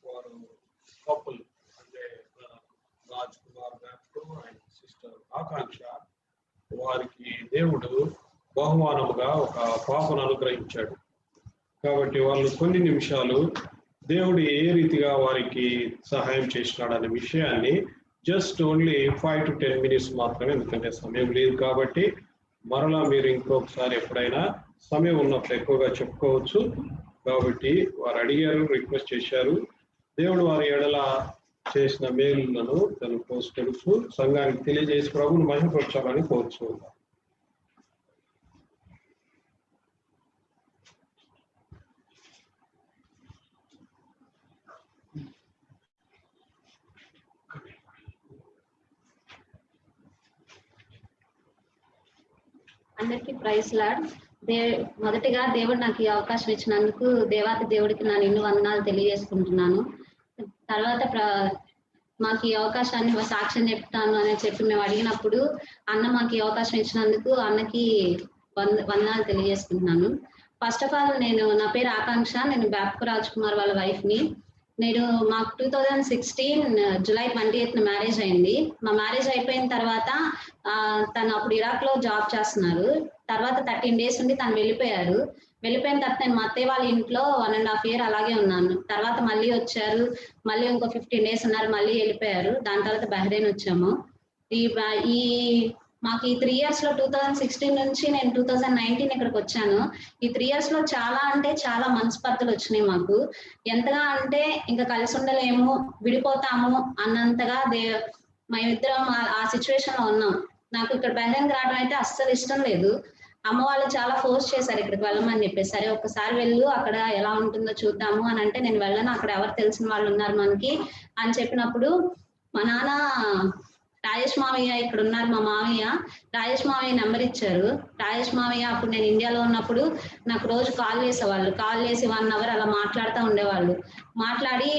వారు కపుల్ అంటే రాజ్ కుమార్ గారు అండ్ సిస్టర్ ఆకాంక్ష, వారికి దేవుడు బహుమానముగా ఒక పాపను అనుగ్రహించాడు. కాబట్టి వాళ్ళు కొన్ని నిమిషాలు దేవుడు ఏ రీతిగా వారికి సహాయం చేసినాడనే విషయాన్ని జస్ట్ ఓన్లీ 5 to 10 minutes మాత్రమే, ఎందుకంటే సమయం లేదు కాబట్టి మరలా మీరు ఇంకొకసారి ఎప్పుడైనా సమయం ఉన్నప్పుడు ఎక్కువగా చెప్పుకోవచ్చు. కాబట్టి వారు అడిగారు, రిక్వెస్ట్ చేశారు. దేవుడు వారి ఎడల చేసిన మేలులను తనకు తెలుసు, సంఘానికి తెలియజేసి ప్రభువును మహిమపరచాలని కోరుచున్నాను. అందరికీ ప్రైజ్ లార్డ్. మొదటిగా దేవుడు నాకు ఈ అవకాశం ఇచ్చినందుకు దేవాతి దేవుడికి నా నిండు వందనాలు తెలియజేసుకుంటున్నాను. తర్వాత మాకు ఈ అవకాశాన్ని సాక్ష్యం చెప్తాను అని చెప్పి మేము అడిగినప్పుడు అన్న మాకు ఈ అవకాశం ఇచ్చినందుకు అన్నకి వందనాలు తెలియజేసుకుంటున్నాను. ఫస్ట్ ఆఫ్ ఆల్ నా పేరు ఆకాంక్ష, నేను బ్యాప్కు రాజ్ కుమార్ వాళ్ళ వైఫ్ని. మాకు 2016 జూలై 28న మ్యారేజ్ అయింది. మా మ్యారేజ్ అయిపోయిన తర్వాత తను అప్పుడు ఇరాక్ లో జాబ్ చేస్తున్నారు. తర్వాత 13 days ఉండి తను వెళ్ళిపోయారు. వెళ్ళిపోయిన తర్వాత నేను మా అత్తయ్య వాళ్ళ ఇంట్లో 1.5 years అలాగే ఉన్నాను. తర్వాత మళ్ళీ వచ్చారు, మళ్ళీ ఇంకో 15 days ఉన్నారు, మళ్ళీ వెళ్ళిపోయారు. దాని తర్వాత బహ్రెయిన్ వచ్చాము. ఈ మాకు ఈ 3 years లో 2016 నుంచి నేను 2019 ఇక్కడికి వచ్చాను. ఈ 3 years లో చాలా అంటే చాలా మనస్పర్ధలు వచ్చినాయి మాకు. ఎంతగా అంటే ఇంకా కలిసి ఉండలేము, విడిపోతాము అన్నంతగా మేమిద్దరం ఆ సిచ్యువేషన్ లో ఉన్నాం. నాకు ఇక్కడ బహ్రెయిన్ రావడం అయితే అస్సలు ఇష్టం లేదు. అమ్మ వాళ్ళు చాలా ఫోర్స్ చేశారు ఇక్కడికి వెళ్ళమని చెప్పేసి. సరే ఒక్కసారి వెళ్ళు, అక్కడ ఎలా ఉంటుందో చూద్దాము అని అంటే నేను వెళ్ళను, అక్కడ ఎవరు తెలిసిన వాళ్ళు ఉన్నారు మనకి అని చెప్పినప్పుడు మా నాన్న రాజేష్ మావయ్య ఇక్కడ ఉన్నారు, మా మావయ్య రాజేష్ మావయ్య నెంబర్ ఇచ్చారు. రాజేష్ మావయ్య అప్పుడు నేను ఇండియాలో ఉన్నప్పుడు నాకు రోజు కాల్ చేసేవాళ్ళు. కాల్ చేసి 1 hour అలా మాట్లాడుతూ ఉండేవాళ్ళు. మాట్లాడి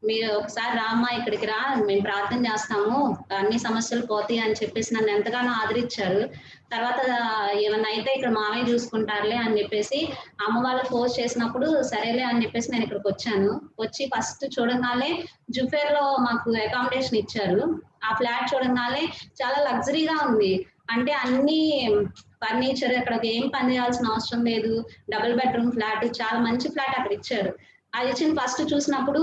మీరు ఒకసారి రామ్మా ఇక్కడికి రా, మేము ప్రార్థన చేస్తాము, అన్ని సమస్యలు పోతాయి అని చెప్పేసి నన్ను ఎంతగానో ఆదరించారు. తర్వాత ఏమన్నా అయితే ఇక్కడ మావయ్య చూసుకుంటారులే అని చెప్పేసి అమ్మ వాళ్ళు ఫోర్స్ చేసినప్పుడు సరేలే అని చెప్పేసి నేను ఇక్కడికి వచ్చాను. వచ్చి ఫస్ట్ చూడగానే జుఫేర్ లో మాకు అకామిడేషన్ ఇచ్చారు. ఆ ఫ్లాట్ చూడగానే చాలా లగ్జరీగా ఉంది. అంటే అన్ని ఫర్నిచర్, అక్కడ ఏం పని చేయాల్సిన అవసరం లేదు. 2 bedroom ఫ్లాట్, చాలా మంచి ఫ్లాట్ అక్కడ ఇచ్చారు. అది ఇచ్చిన ఫస్ట్ చూసినప్పుడు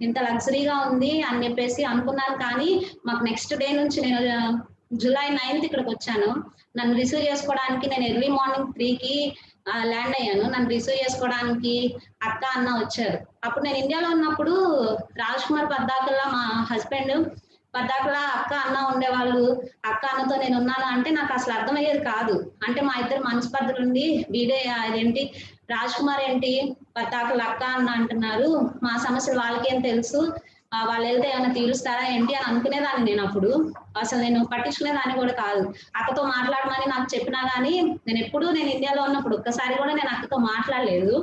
ఇంత లగ్జరీగా ఉంది అని చెప్పేసి అనుకున్నాను. కానీ మాకు నెక్స్ట్ డే నుంచి నేను జూలై 9th ఇక్కడికి వచ్చాను. నన్ను రిసీవ్ చేసుకోవడానికి నేను ఎర్లీ మార్నింగ్ 3కి ల్యాండ్ అయ్యాను. నన్ను రిసీవ్ చేసుకోవడానికి అక్క అన్న వచ్చారు. అప్పుడు నేను ఇండియాలో ఉన్నప్పుడు రాజ్ కుమార్ పద్దాకల్లా మా హస్బెండ్ పద్దాకలా అక్క అన్న ఉండేవాళ్ళు. అక్క అన్నతో నేను ఉన్నాను అంటే నాకు అసలు అర్థమయ్యేది కాదు. అంటే మా ఇద్దరు మనస్పర్ధలు ఉండి వీడే అదేంటి రాజ్ కుమార్ ఏంటి పద్దాకలు అక్క అన్న అంటున్నారు, మా సమస్యలు వాళ్ళకేం తెలుసు, వాళ్ళు వెళ్తే ఏమైనా తీరుస్తారా ఏంటి అని అనుకునేదాన్ని. నేను అప్పుడు అసలు నేను పట్టించుకునేదాన్ని కూడా కాదు. అక్కతో మాట్లాడమని నాకు చెప్పినా కానీ నేను ఇండియాలో ఉన్నప్పుడు ఒక్కసారి కూడా నేను అక్కతో మాట్లాడలేదు.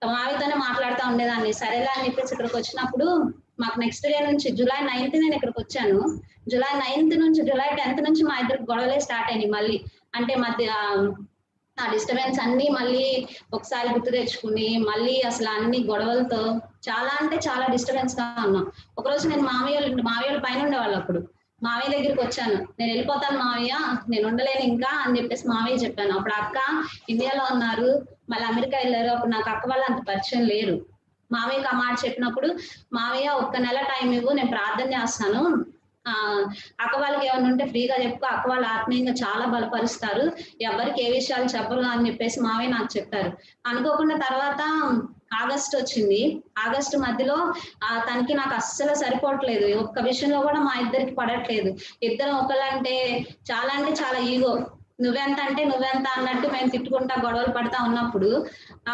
మావితోనే మాట్లాడుతూ ఉండేదాన్ని. సరేలే అని చెప్పేసి ఇక్కడికి వచ్చినప్పుడు మాకు నెక్స్ట్ డే నుంచి జూలై 9th నేను ఇక్కడికి వచ్చాను. జూలై 9th నుంచి జూలై 10th నుంచి మా ఇద్దరికి గొడవలే స్టార్ట్ అయినాయి మళ్ళీ. అంటే మధ్య ఆ డిస్టర్బెన్స్ అన్ని మళ్ళీ ఒకసారి గుర్తు తెచ్చుకుని మళ్ళీ అసలు అన్ని గొడవలతో చాలా అంటే చాలా డిస్టర్బెన్స్ గా ఉన్నాం. ఒకరోజు నేను మావయ్య పైన ఉండేవాళ్ళు. అప్పుడు మావయ్య దగ్గరికి వచ్చాను. నేను వెళ్ళిపోతాను మావయ్య, నేను ఉండలేను ఇంకా అని చెప్పేసి మావయ్య చెప్పాను. అప్పుడు అక్క ఇండియాలో ఉన్నారు, మళ్ళీ అమెరికా వెళ్ళారు. అప్పుడు నాకు అక్క వాళ్ళు అంత పరిచయం లేరు. మావయ్యకి ఆ మాట చెప్పినప్పుడు మావయ్య 1 నెల టైం ఇవ్వు, నేను ప్రార్థన చేస్తాను, అక్క వాళ్ళకి ఏమైనా ఉంటే ఫ్రీగా చెప్పు, అక్క వాళ్ళు ఆత్మీయంగా చాలా బలపరుస్తారు, ఎవరికి ఏ విషయాలు చెప్పరు అని చెప్పేసి మావయ్య నాకు చెప్పారు. అనుకోకుండా తర్వాత ఆగస్ట్ వచ్చింది. ఆగస్టు మధ్యలో తనకి నాకు అస్సలు సరిపోవట్లేదు. ఒక్క విషయంలో కూడా మా ఇద్దరికి పడట్లేదు. ఇద్దరం ఒకళ్ళంటే చాలా ఈగో, నువ్వెంత అంటే నువ్వెంత అన్నట్టు మేము తిట్టుకుంటా గొడవలు పడతా ఉన్నప్పుడు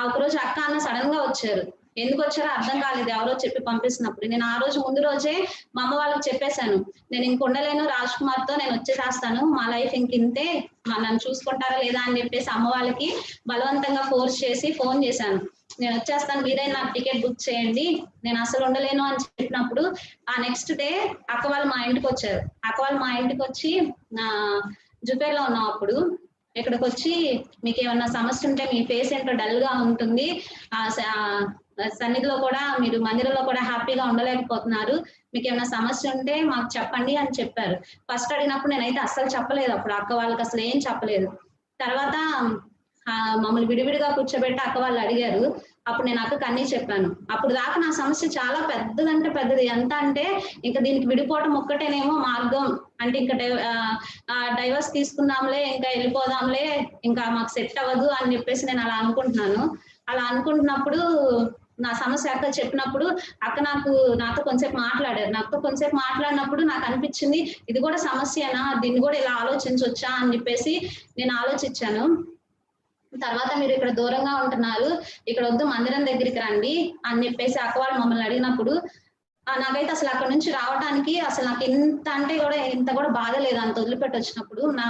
ఒకరోజు అక్క అన్న సడన్ గా వచ్చారు. ఎందుకు వచ్చారో అర్థం కాలేదు, ఎవరో చెప్పి పంపిస్తున్నప్పుడు. నేను ఆ రోజు ముందు రోజే మా అమ్మ వాళ్ళకి చెప్పేశాను, నేను ఇంక ఉండలేను రాజ్ కుమార్ తో, నేను వచ్చేసేస్తాను, మా లైఫ్ ఇంకింతే, నన్ను చూసుకుంటారా లేదా అని చెప్పేసి అమ్మ వాళ్ళకి బలవంతంగా ఫోర్స్ చేసి ఫోన్ చేశాను. నేను వచ్చేస్తాను, మీరే నాకు టికెట్ బుక్ చేయండి, నేను అసలు ఉండలేను అని చెప్పినప్పుడు ఆ నెక్స్ట్ డే అక్క వాళ్ళు మా ఇంటికి వచ్చారు. అక్క వాళ్ళు మా ఇంటికి వచ్చి జుపేర్లో ఉన్నాం. అప్పుడు ఇక్కడికి వచ్చి మీకు ఏమన్నా సమస్య ఉంటే మీ ఫేస్ ఏంటో డల్ గా ఉంటుంది, ఆ సన్నిధిలో కూడా మీరు మందిరంలో కూడా హ్యాపీగా ఉండలేకపోతున్నారు, మీకు ఏమైనా సమస్య ఉంటే మాకు చెప్పండి అని చెప్పారు. ఫస్ట్ అడిగినప్పుడు నేనైతే అస్సలు చెప్పలేదు, అప్పుడు అక్క వాళ్ళకి అసలు ఏం చెప్పలేదు. తర్వాత మమ్మల్ని విడివిడిగా కూర్చోబెట్టి అక్క వాళ్ళు అడిగారు, అప్పుడు నేను అక్కకి అన్నీ చెప్పాను. అప్పుడు దాకా నా సమస్య చాలా పెద్దదంటే పెద్దది, ఎంత అంటే ఇంకా దీనికి విడిపోవటం ఒక్కటేనేమో మార్గం, అంటే ఇంకా డైవర్స్ తీసుకుందాంలే, ఇంకా వెళ్ళిపోదాంలే, ఇంకా మాకు సెట్ అవ్వదు అని చెప్పేసి నేను అలా అనుకుంటున్నాను. అలా అనుకుంటున్నప్పుడు నా సమస్య అక్క చెప్పినప్పుడు అక్క నాతో కొంచెంసేపు మాట్లాడారు. నాతో కొంచెంసేపు మాట్లాడినప్పుడు నాకు అనిపించింది, ఇది కూడా సమస్యనా, దీన్ని కూడా ఇలా ఆలోచించవచ్చా అని చెప్పేసి నేను ఆలోచించాను. తర్వాత మీరు ఇక్కడ దూరంగా ఉంటున్నారు, ఇక్కడ వద్దు మందిరం దగ్గరికి రండి అని చెప్పేసి అక్క వాళ్ళు మమ్మల్ని అడిగినప్పుడు నాకైతే అసలు అక్కడ నుంచి రావడానికి అసలు నాకు ఇంత కూడా బాధ లేదు. అంత వదిలిపెట్టి వచ్చినప్పుడు నా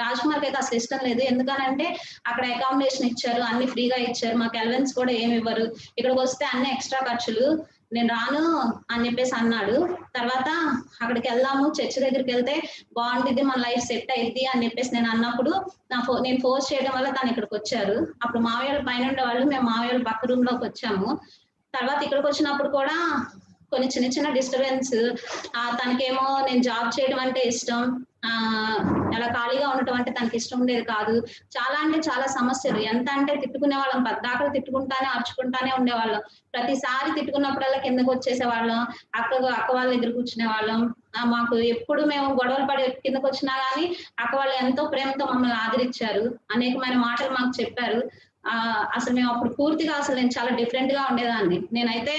రాజ్కుమార్కి అయితే అసలు ఇష్టం లేదు, ఎందుకనంటే అక్కడ అకామిడేషన్ ఇచ్చారు, అన్ని ఫ్రీగా ఇచ్చారు, మాకు అలవెన్స్ కూడా ఏమి ఇవ్వరు, ఇక్కడికి వస్తే అన్ని ఎక్స్ట్రా ఖర్చులు, నేను రాను అని చెప్పేసి అన్నాడు. తర్వాత అక్కడికి వెళ్దాము, చర్చ్ దగ్గరికి వెళ్తే బాగుంటుంది, మన లైఫ్ సెట్ అయింది అని చెప్పేసి నేను అన్నప్పుడు నేను ఫోర్స్ చేయడం వల్ల తను ఇక్కడికి వచ్చారు. అప్పుడు మావయ్య పైన ఉండే వాళ్ళు, మేము మావయ్య పక్క రూమ్ లోకి వచ్చాము. తర్వాత ఇక్కడికి వచ్చినప్పుడు కూడా కొన్ని చిన్న చిన్న డిస్టర్బెన్స్, తనకేమో నేను జాబ్ చేయడం అంటే ఇష్టం, అలా ఖాళీగా ఉండటం అంటే తనకి ఇష్టం ఉండేది కాదు. చాలా అంటే చాలా సమస్యలు, ఎంత అంటే తిట్టుకునే వాళ్ళం, పద్దాకలు తిట్టుకుంటానే అరుచుకుంటానే ఉండేవాళ్ళం. ప్రతిసారి తిట్టుకున్నప్పుడల్లా కిందకు వచ్చేసే వాళ్ళం, అక్క వాళ్ళ దగ్గర కూర్చునే వాళ్ళం. మాకు ఎప్పుడు మేము గొడవలు పడి కిందకు వచ్చినా గానీ అక్క వాళ్ళు ఎంతో ప్రేమతో మమ్మల్ని ఆదరించారు, అనేకమైన మాటలు మాకు చెప్పారు. అసలు మేము అప్పుడు పూర్తిగా అసలు నేను చాలా డిఫరెంట్ గా ఉండేదాన్ని. నేనైతే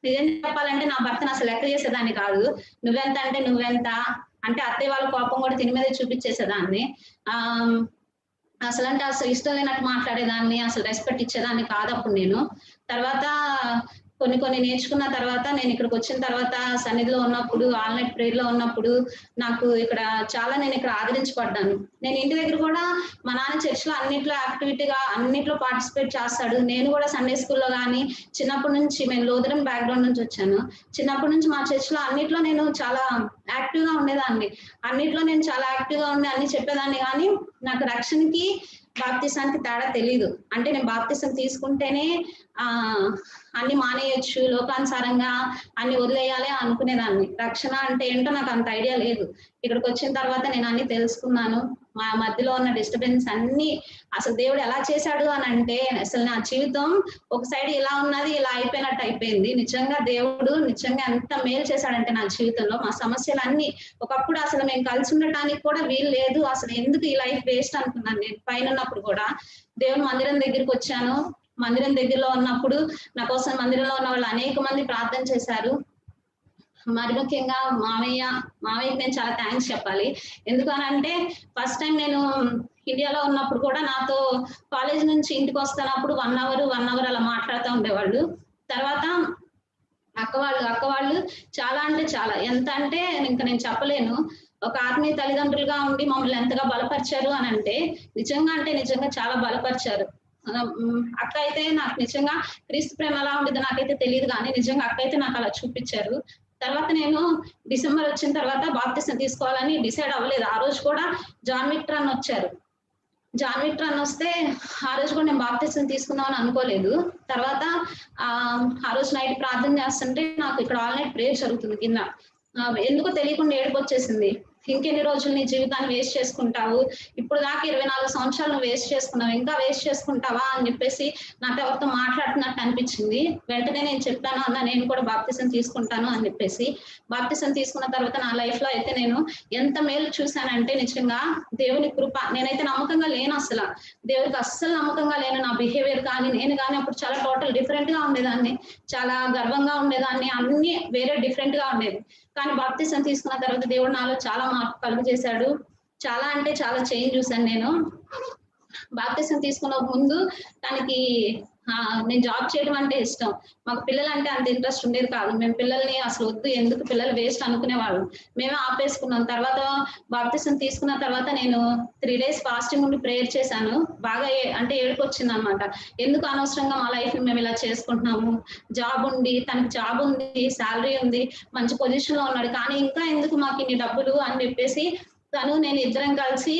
నిజం చెప్పాలంటే నా భర్తను అసలు లెక్క చేసేదాన్ని కాదు. నువ్వెంత అంటే నువ్వెంత అంటే అత్తయ్య వాళ్ళ కోపం కూడా తిని మీద చూపించేసేదాన్ని. అసలు ఇష్టం లేనట్టు మాట్లాడేదాన్ని, అసలు రెస్పెక్ట్ ఇచ్చేదాన్ని కాదు అప్పుడు నేను. తర్వాత కొన్ని నేర్చుకున్న తర్వాత నేను ఇక్కడికి వచ్చిన తర్వాత సన్నిధిలో ఉన్నప్పుడు, ఆల్నైట్ ప్రేయర్ లో ఉన్నప్పుడు నాకు ఇక్కడ చాలా నేను ఇక్కడ ఆదరించబడ్డాను. నేను ఇంటి దగ్గర కూడా మా నాన్న చర్చ్ లో అన్నిట్లో పార్టిసిపేట్ చేస్తాడు. నేను కూడా సండే స్కూల్లో కానీ చిన్నప్పటి నుంచి, మేము లోదరన్ బ్యాక్గ్రౌండ్ నుంచి వచ్చాను, చిన్నప్పటి నుంచి మా చర్చ్ లో అన్నిట్లో నేను చాలా యాక్టివ్ గా ఉండేదాన్ని. అన్నిట్లో నేను చాలా యాక్టివ్ గా ఉండి అన్ని చెప్పేదాన్ని, కానీ నాకు రక్షణకి బాప్తిసానికి తేడా తెలీదు. అంటే నేను బాప్తిసం తీసుకుంటేనే అన్ని మానేయొచ్చు, లోకానుసారంగా అన్ని వదిలేయాలి అనుకునేదాన్ని. రక్షణ అంటే ఏంటో నాకు అంత ఐడియా లేదు. ఇక్కడికి వచ్చిన తర్వాత నేను అన్ని తెలుసుకున్నాను. మా మధ్యలో ఉన్న డిస్టర్బెన్స్ అన్ని అసలు దేవుడు ఎలా చేశాడు అని అంటే, అసలు నా జీవితం ఒక సైడ్ ఇలా ఉన్నది, ఇలా అయిపోయినట్టు అయిపోయింది. నిజంగా దేవుడు నిజంగా ఎంత మేలు చేశాడంటే నా జీవితంలో. మా సమస్యలన్నీ, ఒకప్పుడు అసలు మేము కలిసి ఉండటానికి కూడా వీలు లేదు, అసలు ఎందుకు ఈ లైఫ్ వేస్ట్ అనుకున్నాను నేను పైన ఉన్నప్పుడు కూడా. దేవుని మందిరం దగ్గరికి వచ్చాను, మందిరం దగ్గరలో ఉన్నప్పుడు నా కోసం మందిరంలో ఉన్న వాళ్ళు అనేక మంది ప్రార్థన చేశారు. మరి ముఖ్యంగా మావయ్యకి నేను చాలా థ్యాంక్స్ చెప్పాలి. ఎందుకనంటే ఫస్ట్ టైం నేను ఇండియాలో ఉన్నప్పుడు కూడా నాతో కాలేజ్ నుంచి ఇంటికి వస్తున్నప్పుడు 1 అవర్ అలా మాట్లాడుతూ ఉండేవాళ్ళు. తర్వాత అక్క వాళ్ళు చాలా అంటే చాలా, ఎంత అంటే ఇంకా నేను చెప్పలేను. ఒక ఆత్మీయ తల్లిదండ్రులుగా ఉండి మమ్మల్ని ఎంతగా బలపరిచారు అని అంటే నిజంగా చాలా బలపరిచారు. అక్క అయితే నాకు నిజంగా క్రీస్తు ప్రేమ ఎలా ఉండేదో నాకైతే తెలియదు, కానీ నిజంగా అక్క అయితే నాకు అలా చూపించారు. తర్వాత నేను డిసెంబర్ వచ్చిన తర్వాత బాప్తిసం తీసుకోవాలని డిసైడ్ అవ్వలేదు. ఆ రోజు కూడా జాన్ విక్టర్ అన్న వచ్చారు. జాన్ విక్టర్ అన్న వస్తే ఆ రోజు కూడా నేను బాప్తిసం తీసుకుందామని అనుకోలేదు. తర్వాత ఆ రోజు నైట్ ప్రార్థన చేస్తుంటే నాకు ఇక్కడ ఆల్ నైట్ ప్రేయర్ జరుగుతుంది కింద. ఎందుకో తెలియకుండా ఏడుపు వచ్చేసింది. ఇంకెన్ని రోజులు నీ జీవితాన్ని వేస్ట్ చేసుకుంటావు, ఇప్పుడు దాకా 24 సంవత్సరాలు నువ్వు వేస్ట్ చేసుకున్నావు, ఇంకా వేస్ట్ చేసుకుంటావా అని చెప్పేసి నాతో ఎవరితో మాట్లాడుతున్నట్టు అనిపించింది. వెంటనే నేను చెప్పాను, అన్న నేను కూడా బాప్తిసం తీసుకుంటాను అని చెప్పేసి. బాప్తిసం తీసుకున్న తర్వాత నా లైఫ్ లో అయితే నేను ఎంత మేలు చూశానంటే నిజంగా దేవుని కృప. నేనైతే నమ్మకంగా లేను, అసలు దేవుడికి అస్సలు నమ్మకంగా లేను. నా బిహేవియర్ కానీ నేను కానీ అప్పుడు చాలా టోటల్ డిఫరెంట్ గా ఉండేదాన్ని, చాలా గర్వంగా ఉండేదాన్ని, అన్ని వేరే డిఫరెంట్ గా ఉండేది. కానీ బాప్తిసం తీసుకున్న తర్వాత దేవుడు నాలో చాలా మార్పు కలుగు చేశాడు. చాలా అంటే చాలా చేంజ్ చూసాను నేను. బాప్తిసం తీసుకున్న ముందు తనకి నేను జాబ్ చేయడం అంటే ఇష్టం, మాకు పిల్లలు అంటే అంత ఇంట్రెస్ట్ ఉండేది కాదు. మేము పిల్లల్ని అసలు వద్దు, ఎందుకు పిల్లలు వేస్ట్ అనుకునేవాళ్ళం, మేమే ఆపేసుకున్నాం. తర్వాత బాప్తిసం తీసుకున్న తర్వాత నేను 3 days ఫాస్టింగ్ ఉండి ప్రేయర్ చేశాను. బాగా అంటే ఏడుపు వచ్చింది అనమాట. ఎందుకు అనవసరంగా మా లైఫ్ మేము ఇలా చేసుకుంటున్నాము, జాబ్ ఉంది, తనకి జాబ్ ఉంది, శాలరీ ఉంది, మంచి పొజిషన్ లో ఉన్నాడు, కానీ ఇంకా ఎందుకు మాకు ఇన్ని డబ్బులు అని చెప్పేసి తను నేను ఇద్దరం కలిసి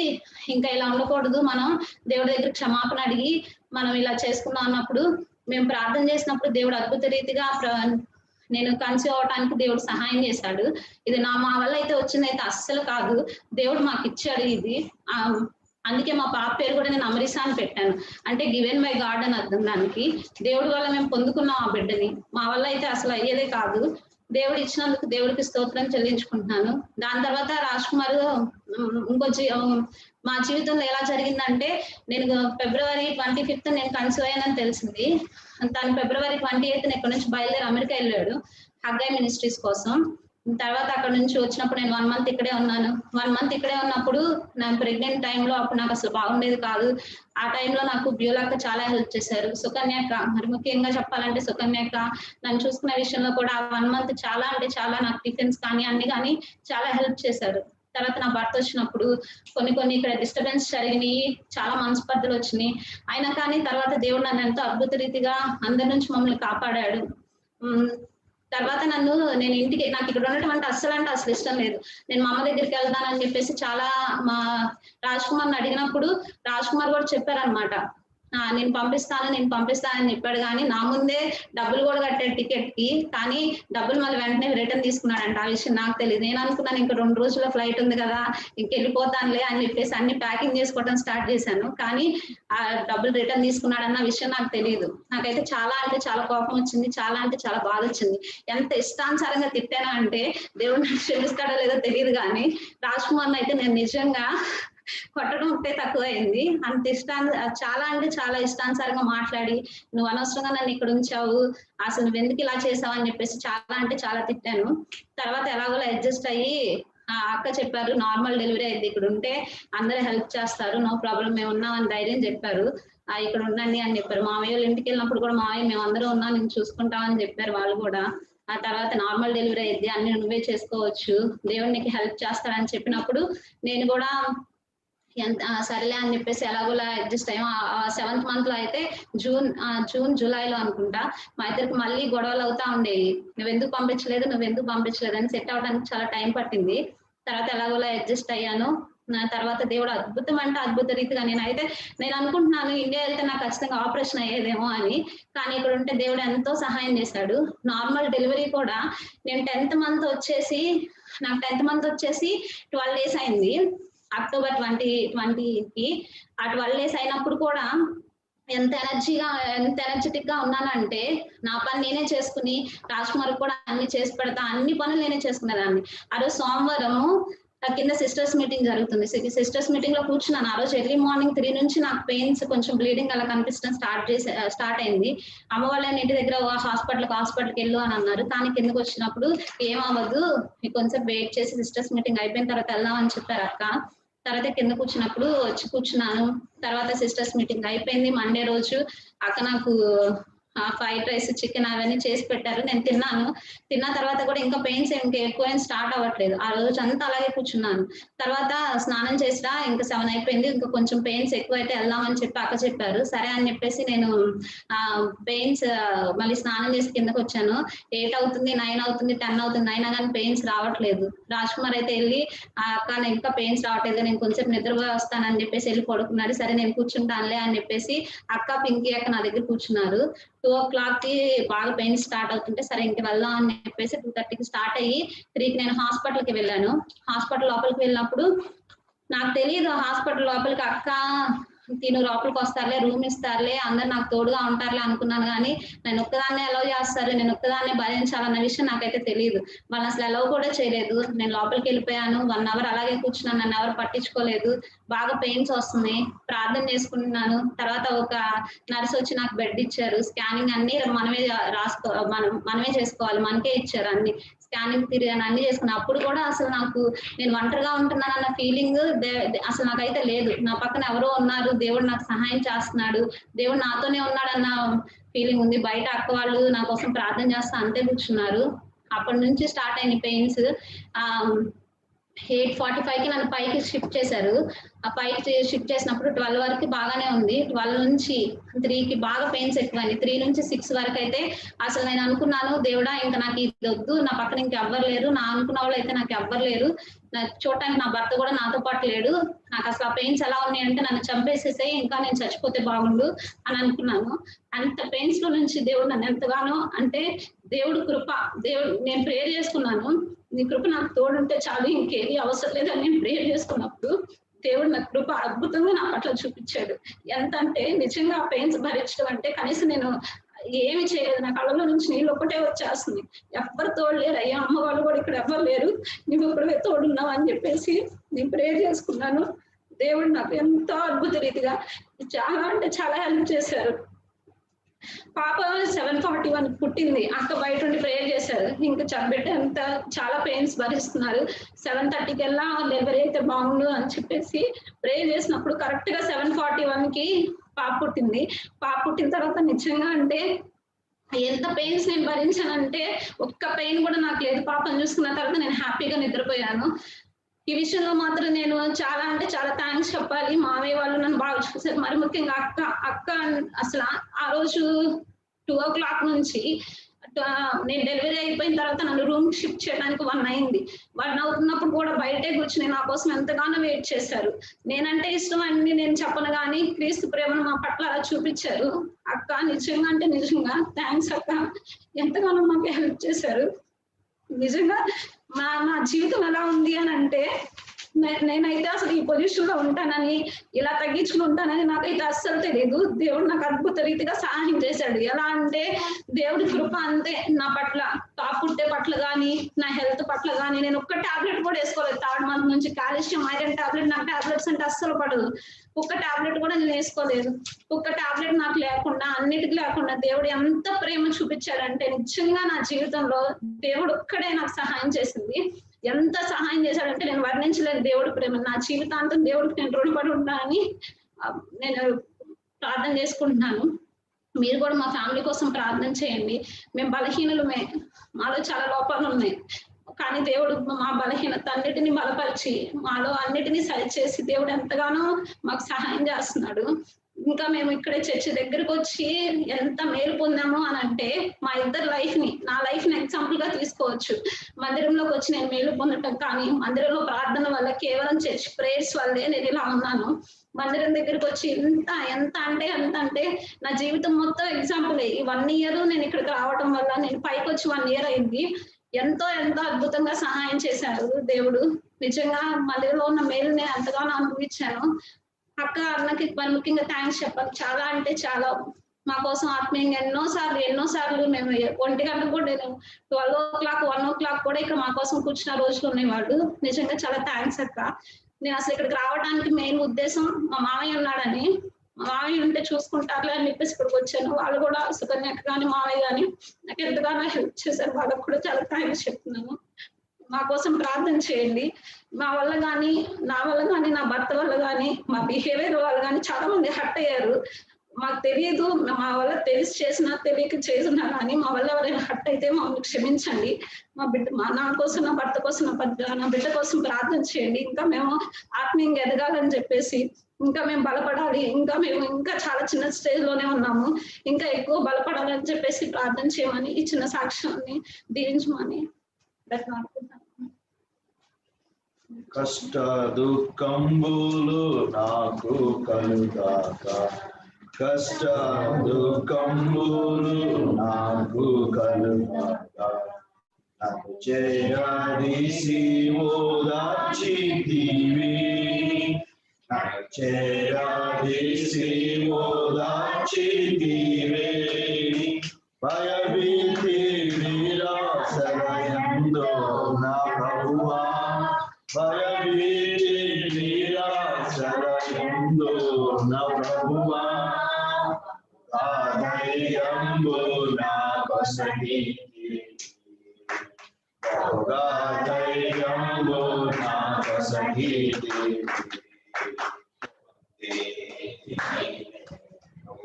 ఇంకా ఇలా ఉండకూడదు, మనం దేవుడి దగ్గర క్షమాపణ అడిగి మనం ఇలా చేసుకున్నాం అన్నప్పుడు మేము ప్రార్థన చేసినప్పుడు దేవుడు అద్భుత రీతిగా నేను కన్సీవ్ అవడానికి దేవుడు సహాయం చేశాడు. ఇది మా వల్ల అయితే వచ్చింది అయితే అస్సలు కాదు, దేవుడు మాకు ఇచ్చాడు ఇది. అందుకే మా పాప పేరు కూడా నేను అమరీసా అని పెట్టాను, అంటే గివెన్ బై గాడ్ అని అర్థం దానికి. దేవుడి వల్ల మేము పొందుకున్నాం ఆ బిడ్డని, మా వల్ల అయితే అసలు అయ్యేదే కాదు. దేవుడు ఇచ్చినందుకు దేవుడికి స్తోత్రం చెల్లించుకుంటున్నాను. దాని తర్వాత రాజ్ కుమార్ మా జీవితంలో ఎలా జరిగిందంటే, నేను February 25th నేను కన్సీవ్ అయ్యానని తెలిసింది. తను February 28th ఇక్కడ నుంచి బయలుదేరి అమెరికా వెళ్ళాడు హగ్గై మినిస్ట్రీస్ కోసం. తర్వాత అక్కడ నుంచి వచ్చినప్పుడు నేను 1 month ఇక్కడే ఉన్నాను. 1 month ఇక్కడే ఉన్నప్పుడు నేను ప్రెగ్నెంట్ టైంలో అప్పుడు నాకు అసలు బాగుండేది కాదు. ఆ టైంలో నాకు బ్యూలాక్క చాలా హెల్ప్ చేశారు, సుకన్యక్క మరి ముఖ్యంగా చెప్పాలంటే సుకన్యక్క నన్ను చూసుకునే విషయంలో కూడా 1 month చాలా అంటే చాలా నాకు టిఫిన్స్ కానీ అన్ని కానీ చాలా హెల్ప్ చేశారు. తర్వాత నా భర్త వచ్చినప్పుడు కొన్ని ఇక్కడ డిస్టర్బెన్స్ జరిగినాయి, చాలా మనస్పర్ధలు వచ్చినాయి. అయినా కానీ తర్వాత దేవుడు నన్ను ఎంతో అద్భుత రీతిగా అందరి నుంచి మమ్మల్ని కాపాడాడు. తర్వాత నేను ఇంటికి నాకు ఇక్కడ ఉండటం అంటే అసలు ఇష్టం లేదు. నేను మా అమ్మ దగ్గరికి వెళ్తానని చెప్పేసి చాలా మా రాజ్ కుమార్ని అడిగినప్పుడు రాజ్ కుమార్ కూడా చెప్పారనమాట, నేను పంపిస్తానని చెప్పాడు. కానీ నా ముందే డబ్బులు కూడా కట్టాడు టికెట్ కి, కానీ డబ్బులు మళ్ళీ వెంటనే రిటర్న్ తీసుకున్నాడంట. ఆ విషయం నాకు తెలియదు. నేను అనుకున్నాను ఇంకా 2 రోజుల్లో ఫ్లైట్ ఉంది కదా ఇంకెళ్ళిపోతానులే అని చెప్పేసి అన్ని ప్యాకింగ్ చేసుకోవడం స్టార్ట్ చేశాను. కానీ ఆ డబ్బులు రిటర్న్ తీసుకున్నాడన్న విషయం నాకు తెలియదు. నాకైతే చాలా అంటే చాలా కోపం వచ్చింది, చాలా అంటే చాలా బాధ వచ్చింది. ఎంత ఇష్టానుసారంగా తిట్టాను అంటే దేవుడు నాకు క్షమిస్తాడో లేదో తెలియదు, కానీ రాజ్ కుమార్ని అయితే నేను నిజంగా కొట్టడం ఒకటే తక్కువైంది. అంత చాలా అంటే చాలా ఇష్టానుసారంగా మాట్లాడి, నువ్వు అనవసరంగా నన్ను ఇక్కడ ఉంచావు, అసలు నువ్వు ఎందుకు ఇలా చేసావు అని చెప్పేసి చాలా అంటే చాలా తిట్టాను. తర్వాత ఎలాగోలా అడ్జస్ట్ అయ్యి అక్క చెప్పారు నార్మల్ డెలివరీ అయింది, ఇక్కడ ఉంటే అందరూ హెల్ప్ చేస్తారు, నో ప్రాబ్లం, మేము ఉన్నాం అని ధైర్యం చెప్పారు. ఇక్కడ ఉండండి అని చెప్పారు. మామయ్య వాళ్ళ ఇంటికి వెళ్ళినప్పుడు కూడా మామయ్య మేము అందరూ ఉన్నాం, నేను చూసుకుంటామని చెప్పారు వాళ్ళు కూడా. ఆ తర్వాత నార్మల్ డెలివరీ అయింది, అన్ని నువ్వే చేసుకోవచ్చు, దేవుడు నీకు హెల్ప్ చేస్తాడని చెప్పినప్పుడు నేను కూడా సరేలే అని చెప్పేసి ఎలాగోలా అడ్జస్ట్ అయ్యాం. 7th month లో అయితే జూన్ జూలైలో అనుకుంటా మా ఇద్దరికి మళ్ళీ గొడవలు అవుతా ఉండేవి. నువ్వెందుకు పంపించలేదు అని సెట్ అవడానికి చాలా టైం పట్టింది. తర్వాత ఎలాగోలా అడ్జస్ట్ అయ్యాను. తర్వాత దేవుడు అద్భుతం అంటే అద్భుత రీతిగా నేను అనుకుంటున్నాను ఇండియా వెళ్తే నాకు ఖచ్చితంగా ఆపరేషన్ అయ్యేదేమో అని, కానీ ఇక్కడ ఉంటే దేవుడు ఎంతో సహాయం చేశాడు. నార్మల్ డెలివరీ కూడా నేను 10th month వచ్చేసి 12 days అయింది, October 2020కి. ఆ 12 days అయినప్పుడు కూడా ఎంత ఎనర్జెటిక్ గా ఉన్నానంటే నా పని నేనే చేసుకుని రాజ్ కుమార్ కూడా అన్ని చేసి పెడతా, అన్ని పనులు నేనే చేసుకునేదాన్ని. ఆ రోజు సోమవారము కింద సిస్టర్స్ మీటింగ్ జరుగుతుంది. సిస్టర్స్ మీటింగ్ లో కూర్చున్నాను. ఆ రోజు ఎర్లీ మార్నింగ్ 3 నుంచి నాకు పెయిన్స్ కొంచెం బ్లీడింగ్ అలా కనిపించడం స్టార్ట్ అయింది. అమ్మ వాళ్ళ ఇంటి దగ్గర హాస్పిటల్కి వెళ్ళు అని అన్నారు. కానీ కిందకు వచ్చినప్పుడు ఏమవ్వదు, కొంచెం వెయిట్ చేసి సిస్టర్స్ మీటింగ్ అయిపోయిన తర్వాత వెళ్దాం అని చెప్పారు అక్క. తర్వాత కింద వచ్చి కూర్చున్నాను. తర్వాత సిస్టర్స్ మీటింగ్ అయిపోయింది. మండే రోజు అక్క నాకు ఫ్రైడ్ రైస్, చికెన్ అవన్నీ చేసి పెట్టారు. నేను తిన్న తర్వాత కూడా ఇంకా పెయిన్స్ ఎక్కువ స్టార్ట్ అవ్వట్లేదు. ఆ రోజు అంతా అలాగే కూర్చున్నాను. తర్వాత స్నానం చేసినా ఇంకా 7 అయిపోయింది, ఇంకా కొంచెం పెయిన్స్ ఎక్కువ అయితే వెళ్దామని చెప్పి అక్క చెప్పారు. సరే అని చెప్పేసి నేను పెయిన్స్ మళ్ళీ స్నానం చేసి కిందకు వచ్చాను. 8 అవుతుంది, 9 అవుతుంది, 10 అవుతుంది, అయినా కానీ పెయిన్స్ రావట్లేదు. రాజ్ కుమార్ అయితే వెళ్ళి అక్క ఇంకా పెయిన్స్ రావట్లేదు, నేను కొంచెం నిద్రపోయి వస్తానని చెప్పేసి వెళ్ళి పడుకున్నాడు. సరే నేను కూర్చుంటానులే అని చెప్పేసి అక్క, పింకీ అక్క నా దగ్గర కూర్చున్నారు. 2 o'clockకి బాగా పెయిన్ స్టార్ట్ అవుతుంటే సరే ఇంక వెళ్దాం అని చెప్పేసి 2:30కి స్టార్ట్ అయ్యి 3కి నేను హాస్పిటల్కి వెళ్ళాను. హాస్పిటల్ లోపలికి వెళ్ళినప్పుడు నాకు తెలియదు హాస్పిటల్ లోపలికి అక్క తిను లోపలికి వస్తారులే, రూమ్ ఇస్తారులే, అందరు నాకు తోడుగా ఉంటారులే అనుకున్నాను. కానీ నేను ఒక్కదాన్నే అలౌ చేస్తారు, నేను ఒక్కదాన్నే భరించాలన్న విషయం నాకైతే తెలియదు. వాళ్ళు అసలు అలౌ కూడా చేయలేదు. నేను లోపలికి వెళ్ళిపోయాను. 1 hour అలాగే కూర్చున్నాను, నన్ను ఎవరు పట్టించుకోలేదు. బాగా పెయిన్స్ వస్తున్నాయి, ప్రార్థన చేసుకుంటున్నాను. తర్వాత ఒక నర్స్ వచ్చి నాకు బెడ్ ఇచ్చారు. స్కానింగ్ అన్ని మనమే చేసుకోవాలి, మనకే ఇచ్చారు అన్ని. స్కానింగ్ తిరిగాను, అన్ని చేసుకున్నాను. అప్పుడు కూడా అసలు నాకు నేను ఒంటరిగా ఉంటున్నానన్న ఫీలింగ్ అసలు నాకైతే లేదు. నా పక్కన ఎవరో ఉన్నారు, దేవుడు నాకు సహాయం చేస్తున్నాడు, దేవుడు నాతోనే ఉన్నాడన్న ఫీలింగ్ ఉంది. బయట అక్క వాళ్ళు నా కోసం ప్రార్థన చేస్తా అంతే కూర్చున్నారు. అప్పటి నుంచి స్టార్ట్ అయిన పెయిన్స్. 8:45కి నన్ను పైకి షిఫ్ట్ చేశారు. ఆ పైకి షిఫ్ట్ చేసినప్పుడు 12 వరకు బాగానే ఉంది. 12 నుంచి 3కి బాగా పెయిన్స్ ఎక్కువైనాయి. 3 నుంచి 6 వరకు అయితే అసలు నేను అనుకున్నాను, దేవుడా ఇంకా నాకు ఇది వద్దు, నా పక్కన ఇంకెవ్వరు లేరు, నా అనుకున్న వాళ్ళు అయితే నాకు ఎవ్వరు లేరు, చూడటానికి నా భర్త కూడా నాతో పాటు లేడు, నాకు అసలు ఆ పెయిన్స్ ఎలా ఉన్నాయంటే నన్ను చంపేసేసాయి, ఇంకా నేను చచ్చిపోతే బాగుండు అని అనుకున్నాను. అంత పెయిన్స్ లో నుంచి దేవుడు నన్ను ఎంతగానో, అంటే దేవుడు కృప, దేవుడు నేను ప్రేయర్ చేసుకున్నాను, నీ కృప నాకు తోడుంటే చాలు, ఇంకేది అవసరం లేదని నేను ప్రేయర్ చేసుకున్నప్పుడు దేవుడు నా కృప అద్భుతంగా నా పట్ల చూపించాడు. ఎంత అంటే నిజంగా ఆ పెయిన్స్ భరించడం అంటే కనీసం నేను ఏమి చేయలేదు, నా కళ్ళలో నుంచి నీళ్ళు ఒకటే వచ్చేస్తుంది. ఎవ్వరు తోడు లేరు, అయ్యా అమ్మ వాళ్ళు కూడా ఇక్కడ ఎవ్వరు లేరు, నువ్వు ఇక్కడే తోడున్నావు అని చెప్పేసి నేను ప్రేయర్ చేసుకున్నాను. దేవుడు నాకు ఎంతో అద్భుత రీతిగా చాలా అంటే చాలా హెల్ప్ చేశారు. పాప 7:41 పుట్టింది, అక్క బయట ఉండి ప్రేయర్ చేశారు, ఇంకా బిడ్డ అంతా చాలా పెయిన్స్ భరిస్తున్నారు, 7:30 కల్లా డెలివరీ అయితే బాగుండు అని చెప్పేసి ప్రేయర్ చేసినప్పుడు కరెక్ట్ గా 7:41కి పాప పుట్టింది. పాప పుట్టిన తర్వాత నిజంగా అంటే ఎంత పెయిన్స్ నేను భరించానంటే ఒక్క పెయిన్ కూడా నాకు లేదు. పాపను చూసుకున్న తర్వాత నేను హ్యాపీగా నిద్రపోయాను. ఈ విషయంలో మాత్రం నేను చాలా అంటే చాలా థ్యాంక్స్ చెప్పాలి. మావయ్య వాళ్ళు నన్ను బాగా చూసారు, మరి ముఖ్యంగా అక్క అసలు ఆ రోజు 2:00 నుంచి నేను డెలివరీ అయిపోయిన తర్వాత నన్ను రూమ్ షిఫ్ట్ చేయడానికి 1 అయింది. 1 అవుతున్నప్పుడు కూడా బయటే కూర్చుని నా కోసం ఎంతగానో వెయిట్ చేశారు. నేనంటే ఇష్టం అని నేను చెప్పను కానీ క్రీస్తు ప్రేమను మా పట్ల అలా చూపించారు. అక్క నిజంగా అంటే నిజంగా థ్యాంక్స్ అక్క, ఎంతగానో మాకు హెల్ప్ చేశారు. నిజంగా నా జీవితం ఎలా ఉంది అని అంటే నేనైతే అసలు ఈ పొజిషన్ లో ఉంటానని, ఇలా తగ్గించుకుని ఉంటానని నాకైతే అస్సలు తెలియదు. దేవుడు నాకు అద్భుత రీతిగా సహాయం చేశాడు. ఎలా అంటే దేవుడి కృప అంతే నా పట్ల, పుట్టే పట్ల కానీ నా హెల్త్ పట్ల కానీ. నేను ఒక్క టాబ్లెట్ కూడా వేసుకోలేదు 3rd మంత్ నుంచి. కాల్షియం ఐరన్ టాబ్లెట్, నాకు టాబ్లెట్స్ అంటే అస్సలు పడదు. ఒక్క టాబ్లెట్ కూడా నేను వేసుకోలేదు. ఒక్క టాబ్లెట్ నాకు లేకుండా, అన్నిటికీ లేకుండా దేవుడు ఎంత ప్రేమ చూపించాడంటే నిజంగా నా జీవితంలో దేవుడు ఒక్కడే నాకు సహాయం చేసింది. ఎంత సహాయం చేశాడంటే నేను వర్ణించలేను దేవుడి ప్రేమ. నా జీవితాంతం దేవుడికి నేను రుణపడి ఉంటానని నేను ప్రార్థన చేసుకుంటున్నాను. మీరు కూడా మా ఫ్యామిలీ కోసం ప్రార్థన చేయండి. మేము బలహీనులమే, మాలో చాలా లోపాలు ఉన్నాయి, కానీ దేవుడు మా బలహీనత అన్నిటిని బలపరిచి మాలో అన్నిటినీ సరిచేసి దేవుడు ఎంతగానో మాకు సహాయం చేస్తున్నాడు. ఇంకా మేము ఇక్కడే చర్చి దగ్గరకు వచ్చి ఎంత మేలు పొందాము అని అంటే మా ఇద్దరు లైఫ్ ని, నా లైఫ్ ని ఎగ్జాంపుల్ గా తీసుకోవచ్చు. మందిరంలోకి వచ్చి నేను మేలు పొందటం కానీ, మందిరంలో ప్రార్థన వల్ల, కేవలం చర్చ్ ప్రేయర్స్ వల్లే నేను ఇలా ఉన్నాను. మందిరం దగ్గరకు వచ్చి ఎంత అంటే నా జీవితం మొత్తం ఎగ్జాంపులే. ఈ 1 ఇయర్ నేను ఇక్కడికి రావటం వల్ల, నేను పైకి వచ్చి 1 ఇయర్ అయింది, ఎంతో అద్భుతంగా సహాయం చేశారు దేవుడు. నిజంగా మందిరంలో ఉన్న మేలు నేను ఎంతగానో అనుభవించాను. అక్క అన్నకి ముఖ్యంగా థ్యాంక్స్ చెప్పాలి. చాలా అంటే చాలా మా కోసం ఆత్మీయంగా ఎన్నోసార్లు మేము 1 గంటకు కూడా, నేను 12:00, 1:00 కూడా ఇక్కడ మా కోసం కూర్చున్న రోజులు ఉన్నాయి వాళ్ళు. నిజంగా చాలా థ్యాంక్స్ అక్క. నేను అసలు ఇక్కడికి రావడానికి మెయిన్ ఉద్దేశం మా మామయ్య ఉన్నాడని, మా మామయ్య ఉంటే చూసుకుంటారులే అని చెప్పేసి ఇక్కడికి వచ్చాను. వాళ్ళు కూడా సుకన్యక్క కానీ మామయ్య కానీ నాకు ఎంతగానో హెల్ప్ చేశారు. వాళ్ళకు కూడా చాలా థ్యాంక్స్ చెప్తున్నాను. మా కోసం ప్రార్థన చేయండి. మా వల్ల కానీ, నా వల్ల కానీ, నా భర్త వల్ల కానీ, మా బిహేవియర్ వల్ల కానీ చాలా మంది హర్ట్ అయ్యారు. మాకు తెలియదు, మా వల్ల తెలిసి చేసినా తెలియక చేసినా కానీ మా వల్ల ఎవరైనా హర్ట్ అయితే మమ్మల్ని క్షమించండి. నా కోసం, నా భర్త కోసం, నా బిడ్డ కోసం ప్రార్థన చేయండి. ఇంకా మేము ఆత్మీయంగా ఎదగాలని చెప్పేసి, ఇంకా మేము బలపడాలి, ఇంకా చాలా చిన్న స్టేజ్ లోనే ఉన్నాము, ఇంకా ఎక్కువ బలపడాలని చెప్పేసి ప్రార్థన చేయమని, ఈ చిన్న సాక్ష్యాన్ని దీవించమని కష్ట దుఃఖంబులు నాకు కలుగాక, కష్ట దుఃఖంబులు నాకు కలుగాక, నాకు చేరదీసి ఓదార్చితివి, నాకు చేరదీసి ఓదార్చితివి, భయభీతి నిరాశయందో నా ప్రభువా, భయభీతి నిరాశయందో నా ప్రభువా, ధైర్యంబు నా కొసగితి, ధైర్యంబు నా కొసగితి,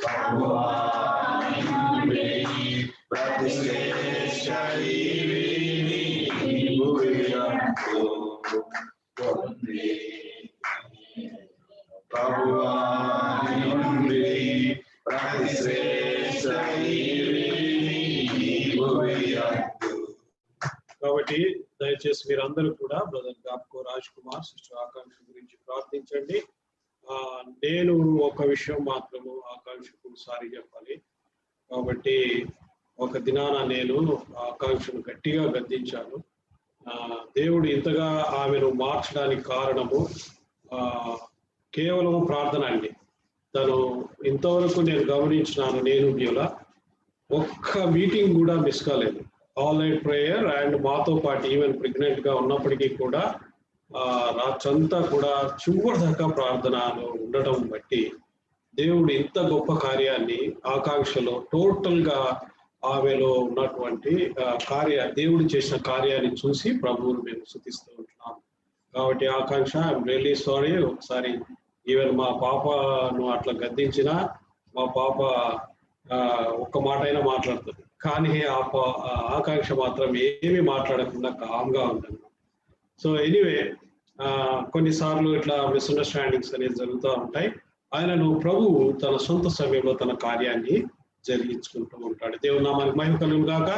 ప్రభువా ప్రతిశ్రేష్ఠ కాబట్టి దయచేసి మీరందరూ కూడా బ్రదర్ గాబ్కో రాజ్ కుమార్ సిస్టర్ ఆకాంక్ష గురించి ప్రార్థించండి. నేను ఒక విషయం మాత్రము ఆకాంక్షకు సారి చెప్పాలి. కాబట్టి ఒక దినాన నేను ఆకాంక్షను గట్టిగా గద్దించాను. దేవుడు ఇంతగా ఆమెను మార్చడానికి కారణము కేవలం ప్రార్థన అండి. తను ఇంతవరకు నేను గమనించినాను, నేను బ్యూలా ఒక్క మీటింగ్ కూడా మిస్ కాలేదు. ఆల్ నైట్ ప్రేయర్ అండ్ మాతో పాటు ఈవెన్ ప్రెగ్నెంట్ గా ఉన్నప్పటికీ కూడా రాత్రంతా కూడా చివరి దాకా ప్రార్థనలో ఉండటం బట్టి దేవుడు ఇంత గొప్ప కార్యాన్ని ఆకాంక్షలో టోటల్ గా ఆమెలో ఉన్నటువంటి దేవుడు చేసిన కార్యాన్ని చూసి ప్రభువును మేము స్తుతిస్తూ ఉంటున్నాం. కాబట్టి ఆకాంక్ష ఐఎమ్ రియల్లీ సారీ. ఒకసారి ఈవెన్ మా పాపను అట్లా గద్దించినా మా పాప ఒక్క మాట అయినా మాట్లాడుతుంది, కానీ ఆకాంక్ష మాత్రం ఏమీ మాట్లాడకుండా కామ్గా ఉంటుంది. సో ఎనీవే కొన్నిసార్లు ఇట్లా మిస్అండర్స్టాండింగ్స్ అనేది జరుగుతూ ఉంటాయి. ఆయనను ప్రభువు తన సొంత సమయంలో తన కార్యాన్ని జరిగించుకుంటూ ఉంటాడు. దేవుని నామానికి మహిమ కలుగును గాక.